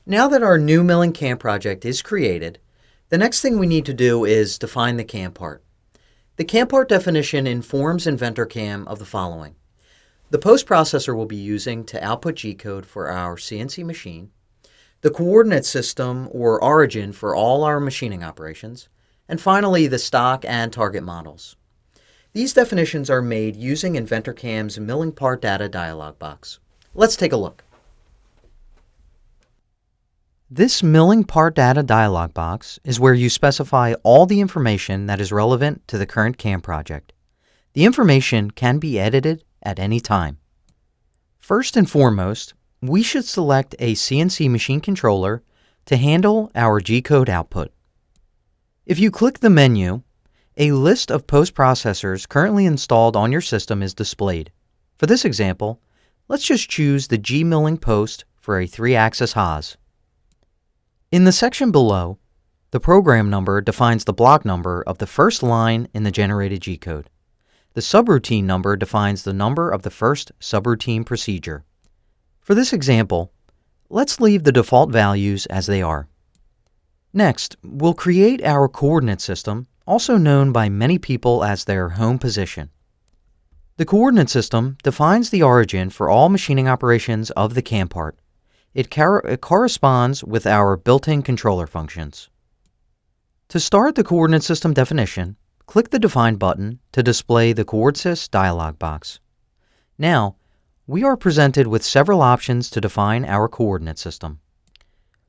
Now that our new milling cam project is created, the next thing we need to do is define the cam part. The cam part definition informs InventorCAM of the following. The post processor we'll be using to output G-code for our CNC machine, the coordinate system or origin for all our machining operations, and finally the stock and target models. These definitions are made using InventorCAM's milling part data dialog box. Let's take a look. This milling part data dialog box is where you specify all the information that is relevant to the current CAM project. The information can be edited at any time. First and foremost, we should select a CNC-Machine Controller to handle our G-code output. If you click the menu, a list of post processors currently installed on your system is displayed. For this example, let's just choose the G-milling post for a 3-axis Haas. In the section below, the program number defines the block number of the first line in the generated G-code. The subroutine number defines the number of the first subroutine procedure. For this example, let's leave the default values as they are. Next, we'll create our coordinate system, also known by many people as their home position. The coordinate system defines the origin for all machining operations of the CAM part. It corresponds with our built-in controller functions. To start the coordinate system definition, click the Define button to display the CoordSys dialog box. Now, we are presented with several options to define our coordinate system.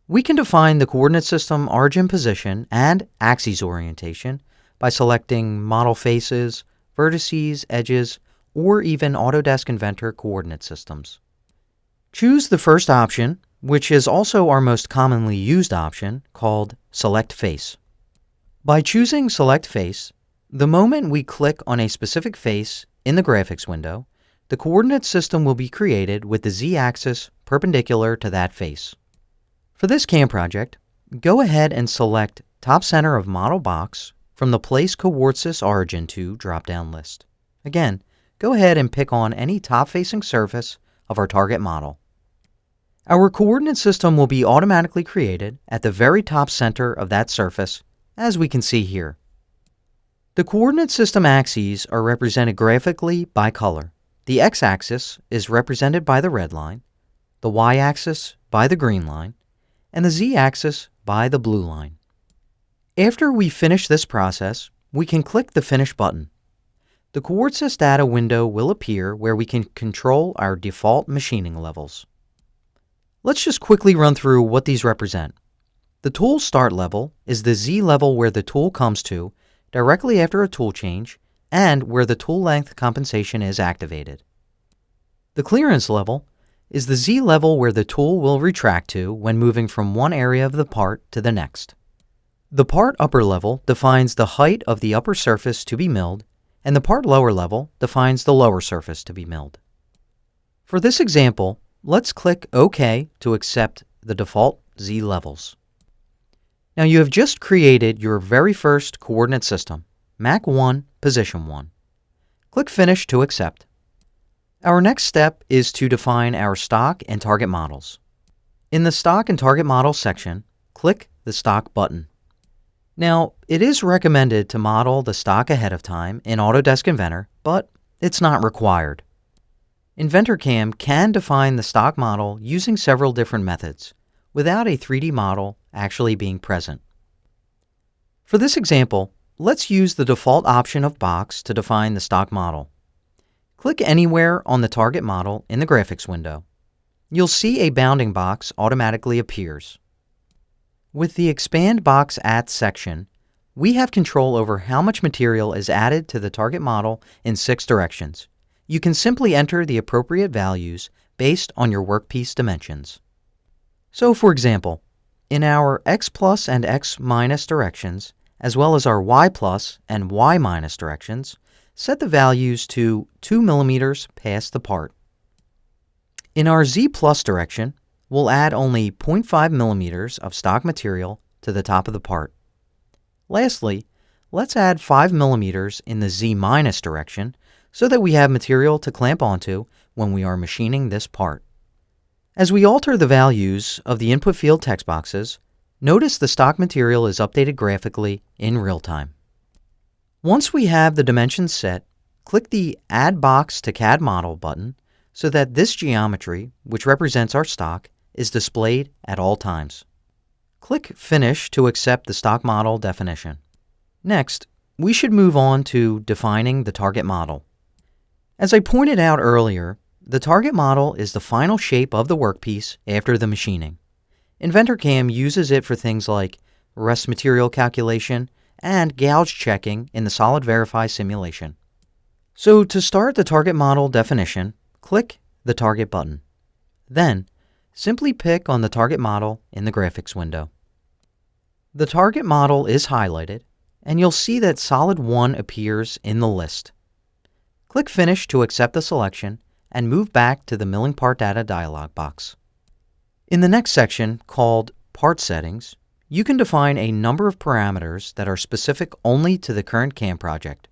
We can define the coordinate system origin position and axis orientation by selecting model faces, vertices, edges, or even Autodesk Inventor coordinate systems. Choose the first option, which is also our most commonly used option, called Select Face. By choosing Select Face, the moment we click on a specific face in the graphics window, the coordinate system will be created with the z-axis perpendicular to that face. For this CAM project, go ahead and select Top Center of Model Box from the Place CoordSys Origin to drop-down list. Again, go ahead and pick on any top-facing surface of our target model. Our coordinate system will be automatically created at the very top center of that surface, as we can see here. The coordinate system axes are represented graphically by color. The x-axis is represented by the red line, the y-axis by the green line, and the z-axis by the blue line. After we finish this process, we can click the Finish button. The CoordSys data window will appear where we can control our default machining levels. Let's just quickly run through what these represent. The tool start level is the Z level where the tool comes to directly after a tool change and where the tool length compensation is activated. The clearance level is the Z level where the tool will retract to when moving from one area of the part to the next. The part upper level defines the height of the upper surface to be milled, and the part lower level defines the lower surface to be milled. For this example, let's click OK to accept the default Z levels. Now you have just created your very first coordinate system, Mach 1, Position 1. Click Finish to accept. Our next step is to define our stock and target models. In the Stock and Target Models section, click the Stock button. Now, it is recommended to model the stock ahead of time in Autodesk Inventor, but it's not required. InventorCAM can define the stock model using several different methods, without a 3D model actually being present. For this example, let's use the default option of Box to define the stock model. Click anywhere on the target model in the graphics window. You'll see a bounding box automatically appears. With the Expand Box At section, we have control over how much material is added to the target model in 6 directions. You can simply enter the appropriate values based on your workpiece dimensions. So for example, in our X plus and X minus directions, as well as our Y plus and Y minus directions, set the values to 2 millimeters past the part. In our Z plus direction, we'll add only 0.5 millimeters of stock material to the top of the part. Lastly, let's add 5 millimeters in the Z minus direction so that we have material to clamp onto when we are machining this part. As we alter the values of the input field text boxes, notice the stock material is updated graphically in real time. Once we have the dimensions set, click the Add Box to CAD Model button so that this geometry, which represents our stock, is displayed at all times. Click Finish to accept the stock model definition. Next, we should move on to defining the target model. As I pointed out earlier, the target model is the final shape of the workpiece after the machining. InventorCAM uses it for things like rest material calculation and gouge checking in the Solid Verify simulation. So to start the target model definition, click the Target button. Then, simply pick on the target model in the graphics window. The target model is highlighted, and you'll see that Solid 1 appears in the list. Click Finish to accept the selection and move back to the Milling Part Data dialog box. In the next section, called Part Settings, you can define a number of parameters that are specific only to the current CAM project.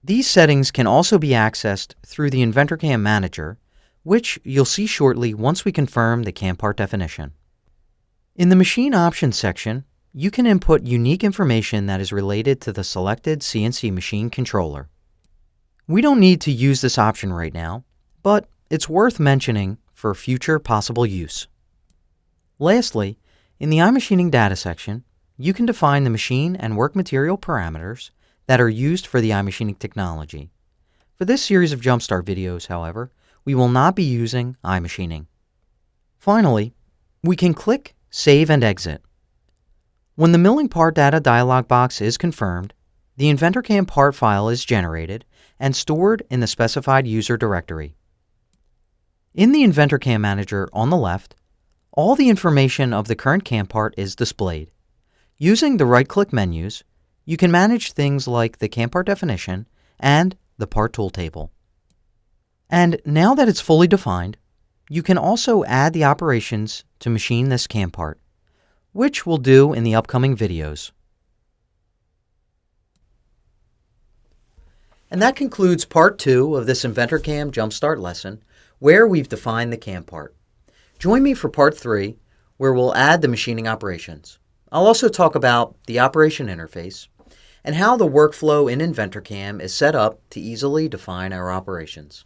These settings can also be accessed through the InventorCAM Manager, which you'll see shortly once we confirm the CAM part definition. In the Machine Options section, you can input unique information that is related to the selected CNC-Machine Controller. We don't need to use this option right now, but it's worth mentioning for future possible use. Lastly, in the iMachining Data section, you can define the machine and work material parameters that are used for the iMachining technology. For this series of Jumpstart videos, however, we will not be using iMachining. Finally, we can click Save and Exit. When the Milling Part Data dialog box is confirmed, the InventorCAM part file is generated and stored in the specified user directory. In the InventorCAM Manager on the left, all the information of the current CAM part is displayed. Using the right-click menus, you can manage things like the CAM part definition and the part tool table. And now that it's fully defined, you can also add the operations to machine this CAM part, which we'll do in the upcoming videos. And that concludes part 2 of this InventorCAM Jumpstart lesson, where we've defined the CAM part. Join me for part 3, where we'll add the machining operations. I'll also talk about the operation interface and how the workflow in InventorCAM is set up to easily define our operations.